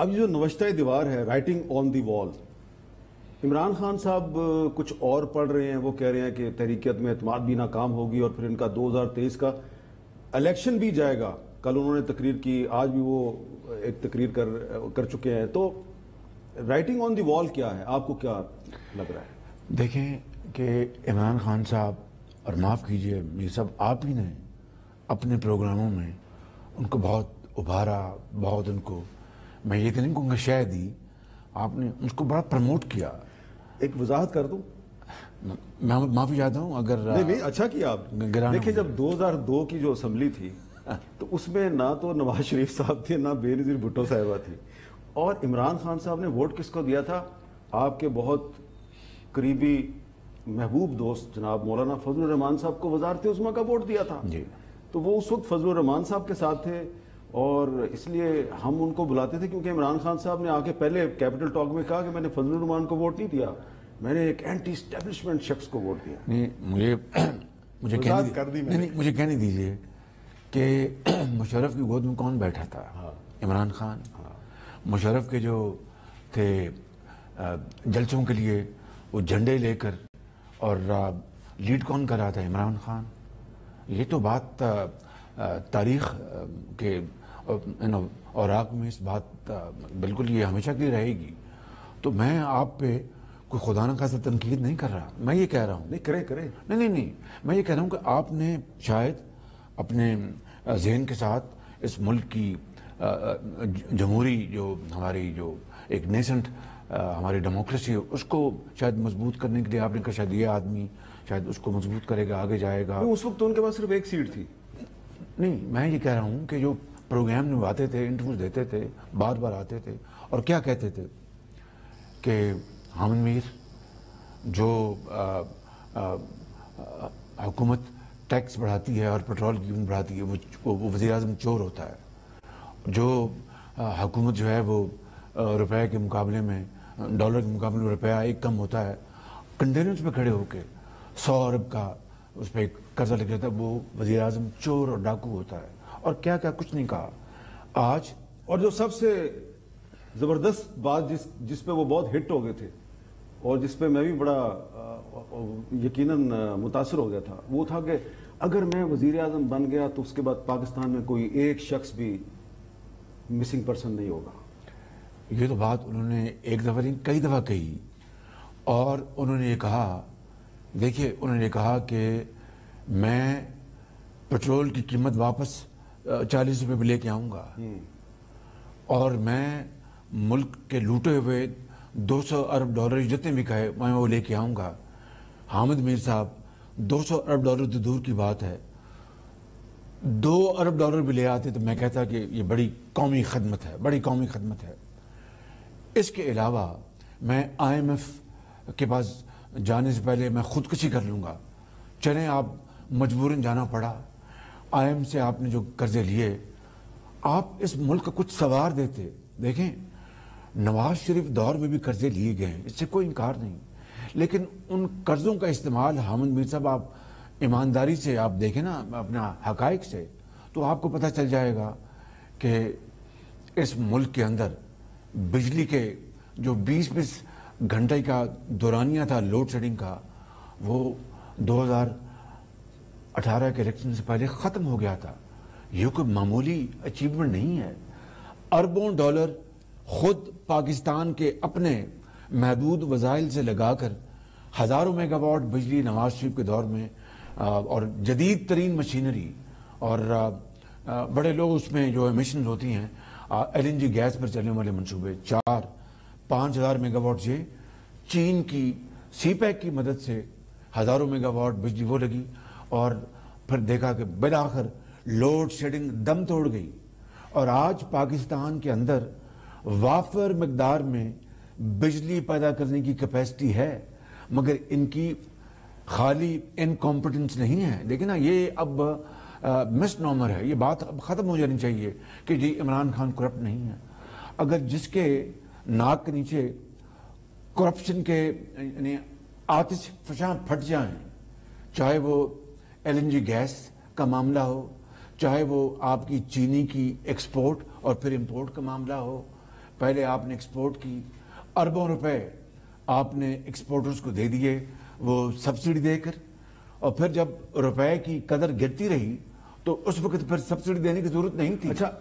اب یہ جو نوشتہ دیوار ہے، رائٹنگ آن دی وال، عمران خان صاحب کچھ اور پڑھ رہے ہیں، وہ کہہ رہے ہیں کہ تحریکیت میں اعتماد بھی ناکام ہوگی اور پھر ان کا 2023 کا الیکشن بھی جائے گا. کل انہوں نے تقریر کی، آج بھی وہ ایک تقریر کر چکے ہیں. تو رائٹنگ آن دی وال کیا ہے، آپ کو کیا لگ رہا ہے؟ دیکھیں کہ عمران خان صاحب، اور معاف کیجئے یہ سب آپ ہی نے اپنے پروگراموں میں ان کو بہت ابھارا، بہت ان کو، میں یہ تو نہیں کہوں گا شے دی، آپ نے ان کو بڑا پروموٹ کیا. ایک وضاحت کر دوں، میں معافی چاہتا ہوں اگر نہیں اچھا کیا آپ. دیکھیں جب 2002 کی جو اسمبلی تھی تو اس میں نہ تو نواز شریف صاحب تھے، نہ بے نظیر بھٹو صاحبہ تھی، اور عمران خان صاحب نے ووٹ کس کو دیا تھا؟ آپ کے بہت قریبی محبوب دوست جناب مولانا فضل الرحمان صاحب کو وزارت عظمیٰ کا ووٹ دیا تھا. جی. تو وہ اس وقت فضل الرحمان صاحب کے ساتھ تھے، اور اس لیے ہم ان کو بلاتے تھے، کیونکہ عمران خان صاحب نے آ کے پہلے کیپٹل ٹاک میں کہا کہ میں نے فضل الرحمان کو ووٹ نہیں دیا، میں نے ایک اینٹی اسٹیبلشمنٹ شخص کو ووٹ دیا. نہیں مجھے کہنے دیجئے کہ مشرف کی گود میں کون بیٹھا تھا؟ عمران خان. مشرف کے جو تھے جلسوں کے لیے وہ جھنڈے لے کر، اور لیڈ کون کر رہا تھا؟ عمران خان. یہ تو بات تاریخ کے اوراق میں اس بات بالکل یہ ہمیشہ کے لیے رہے گی. تو میں آپ پہ کوئی خدا نہ خواستہ تنقید نہیں کر رہا، میں یہ کہہ رہا ہوں نہیں کریں نہیں میں یہ کہہ رہا ہوں کہ آپ نے شاید اپنے ذہن کے ساتھ اس ملک کی جمہوری جو ہماری جو ایک نیسنٹ ہماری ڈیموکریسی ہے اس کو شاید مضبوط کرنے کے لیے آپ نے کہا شاید یہ آدمی شاید اس کو مضبوط کرے گا، آگے جائے گا. اس وقت تو ان کے پاس صرف ایک سیٹ تھی. نہیں، میں یہ کہہ رہا ہوں کہ جو پروگرام نبھاتے تھے، انٹرویوز دیتے تھے، بار بار آتے تھے اور کیا کہتے تھے کہ حامد میر جو حکومت ٹیکس بڑھاتی ہے اور پیٹرول کی قیمت بڑھاتی ہے وہ وزیر اعظم چور ہوتا ہے. جو حکومت جو ہے وہ روپے کے مقابلے میں، ڈالر کے مقابلے میں روپیہ ایک کم ہوتا ہے، کنٹینرز پہ کھڑے ہو کے 100 ارب کا اس پہ قرضہ لگ رہتا ہے، وہ وزیر اعظم چور اور ڈاکو ہوتا ہے. اور کیا کچھ نہیں کہا. آج اور جو سب سے زبردست بات جس پہ وہ بہت ہٹ ہو گئے تھے اور جس پہ میں بھی بڑا یقیناً متاثر ہو گیا تھا، وہ تھا کہ اگر میں وزیر اعظم بن گیا تو اس کے بعد پاکستان میں کوئی ایک شخص بھی مسنگ پرسن نہیں ہوگا. یہ تو بات انہوں نے ایک دفعہ نہیں کئی دفعہ کہی. اور انہوں نے یہ کہا، دیکھیے انہوں نے کہا کہ میں پیٹرول کی قیمت واپس 40 روپے پہ لے کے آؤں گا، اور میں ملک کے لوٹے ہوئے 200 ارب ڈالر جتنے بھی کہے میں وہ لے کے آؤں گا. حامد میر صاحب 200 ارب ڈالر تو دور کی بات ہے، 2 ارب ڈالر بھی لے آتے تو میں کہتا کہ یہ بڑی قومی خدمت ہے. اس کے علاوہ میں IMF کے پاس جانے سے پہلے میں خودکشی کر لوں گا. چلیں آپ مجبوراً جانا پڑا، IMF سے آپ نے جو قرضے لیے، آپ اس ملک کا کچھ سوار دیتے. دیکھیں نواز شریف دور میں بھی قرضے لیے گئے ہیں، اس سے کوئی انکار نہیں، لیکن ان قرضوں کا استعمال حامد میر صاحب آپ ایمانداری سے آپ دیکھیں نا اپنا حقائق سے، تو آپ کو پتہ چل جائے گا کہ اس ملک کے اندر بجلی کے جو 20 گھنٹے کا دورانیہ تھا لوڈ شیڈنگ کا، وہ 2018 کے الیکشن سے پہلے ختم ہو گیا تھا. یہ کوئی معمولی اچیومنٹ نہیں ہے. اربوں ڈالر خود پاکستان کے اپنے محدود وسائل سے لگا کر ہزاروں میگا واٹ بجلی نواز شریف کے دور میں، اور جدید ترین مشینری، اور بڑے لوگ اس میں جو ایمیشنز ہوتی ہیں LNG گیس پر چلنے والے منصوبے 4-5 ہزار میگا واٹ، یہ چین کی سی پیک کی مدد سے ہزاروں میگا واٹ بجلی وہ لگی، اور پھر دیکھا کہ بالآخر لوڈ شیڈنگ دم توڑ گئی. اور آج پاکستان کے اندر وافر مقدار میں بجلی پیدا کرنے کی کیپیسٹی ہے، مگر ان کی خالی انکمپٹنس نہیں ہے. دیکھیں نا، یہ اب مس نامر ہے، یہ بات اب ختم ہو جانی چاہیے کہ جی عمران خان کرپٹ نہیں ہے. اگر جس کے ناک کے نیچے کرپشن کے یعنی آتش فشاں پھٹ جائیں، چاہے وہ LNG گیس کا معاملہ ہو، چاہے وہ آپ کی چینی کی ایکسپورٹ اور پھر امپورٹ کا معاملہ ہو، پہلے آپ نے ایکسپورٹ کی، اربوں روپے آپ نے ایکسپورٹرز کو دے دیے وہ سبسڈی دے کر، اور پھر جب روپے کی قدر گرتی رہی تو اس وقت پھر سبسڈی دینے کی ضرورت نہیں تھی. اچھا